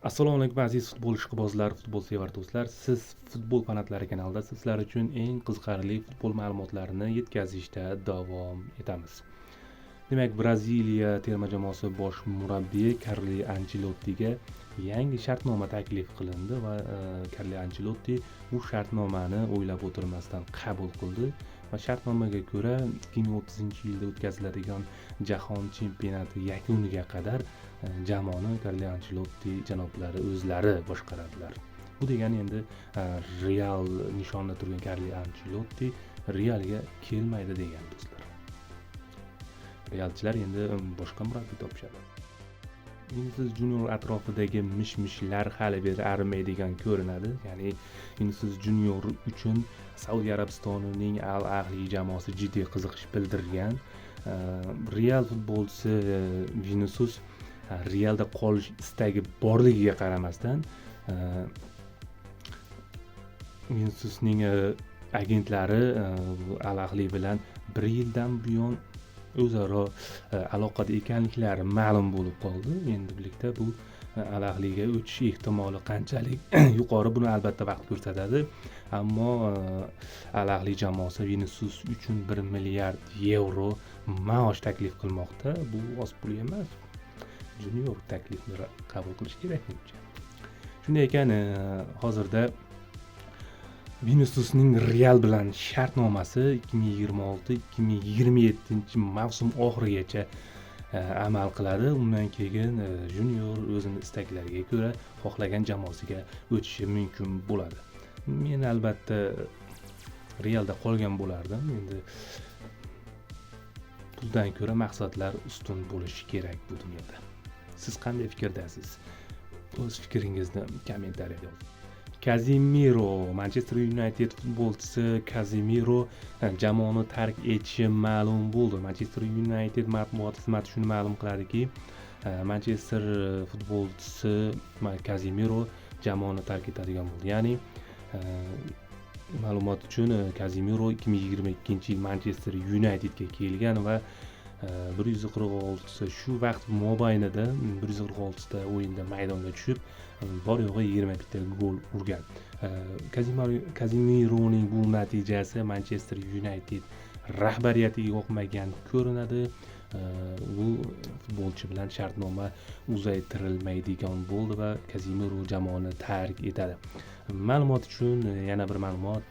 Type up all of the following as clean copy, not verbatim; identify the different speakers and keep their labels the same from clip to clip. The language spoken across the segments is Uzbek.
Speaker 1: Assalomu alaykum aziz futbol ishqibozlar, futbolsevar do'stlar. Siz Futbol fanatlari kanalida sizlar uchun eng qiziqarli futbol ma'lumotlarini yetkazishda davom etamiz. Demak, Braziliya terma jamoasi bosh murabbiyi Carlo Ancelottiga yangi shartnoma taklif qilindi va Carlo Ancelotti bu shartnomani o'ylab o'tirmasdan qabul qildi va shartnomaga ko'ra 2030-yilda o'tkaziladigan jahon chempionati yakuniga qadar jamoani Carlo Ancelotti janoblari o'zlari boshqaradilar. Bu degani endi Real nishonida turgan Carlo Ancelotti Realga kelmaydi degan do'stlar. Realchilar endi boshqa murabbiy topishadi. Vinicius Junior atrofidagi mish-mishlar hali beri arimaydigan ko'rinadi. Ya'ni Vinicius Junior uchun Saudiya Arabistonining Al Ahli jamoasi jiddiy qiziqish bildirgan. Real futbolchisi Vinicius Realda qolish istagi borligiga qaramasdan Viniciusning agentlari Al Ahli bilan 1 yildan buyon o'zaro aloqada ekanliklari ma'lum bo'lib qoldi. Endilikda bu Al Ahliga o'tish ehtimoli qanchalik yuqori, buni albatta vaqt ko'rsatadi. Ammo Al Ahli jamoasi Vinicius uchun 1 milliard yevro maosh taklif qilmoqda. Bu oz pul emas. Junior taklifni qabul qilish kerak menimcha. Shunday ekan, hozirda Viniciusning Real bilan shartnomasi 2026-2027 mavsum oxirigacha amal qiladi. Undan keyin Junior o'zini istaklariga ko'ra xohlagan jamoasiga o'tishi mumkin bo'ladi. Men albatta Realda qolgan bo'lardim. Endi puldan ko'ra maqsadlar ustun bo'lishi kerak bu dunyoda. Siz qanday fikrdasiz? O'z fikringizni kommentariyada yozing. Casemiro, Manchester United futbolchisi Casemiro jamoani tark etishi ma'lum bo'ldi. Manchester United matbuot xizmati shuni ma'lum qiladiki, Manchester futbolchisi Casemiro jamoani tark etadigan bo'ldi. Ya'ni ma'lumot uchun Casemiro 2022-yil Manchester Unitedga kelgan va 146 shu vaqt mobaynida 146 ta o'yinda maydonga tushib, bor yo'g'i 21 ta gol urgan. Casemironing bu natijasi Manchester United rahbariyatiga yoqmagan ko'rinadi. Bu futbolchi bilan shartnoma uzaytirilmaydigan bo'ldi va Casemiro jamoani tark etadi. Ma'lumot uchun yana bir ma'lumot.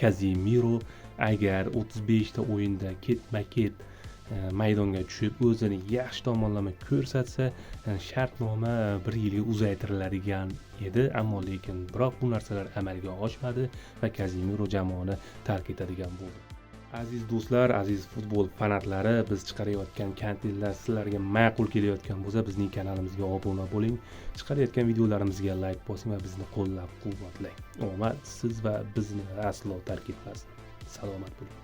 Speaker 1: Casemiro agar 35 ta o'yinda ketma-ket maydonga tushib o'zini yaxshi tomonlama ko'rsatsa, shartnoma 1 yilga uzaytiriladigan edi, ammo lekin biroq bu narsalar amalga oshmadi va Casemiro jamoani tark etadigan bo'ldi. Aziz do'stlar, aziz futbol fanatlari, biz chiqarayotgan kontentlar sizlarga ma'qul kelayotgan bo'lsa, bizning kanalimizga obuna bo'ling, chiqarayotgan videolarimizga like bosing va bizni qo'llab-quvvatlang. Omad siz va bizni aslo tark etmasin. Salomat bo'ling.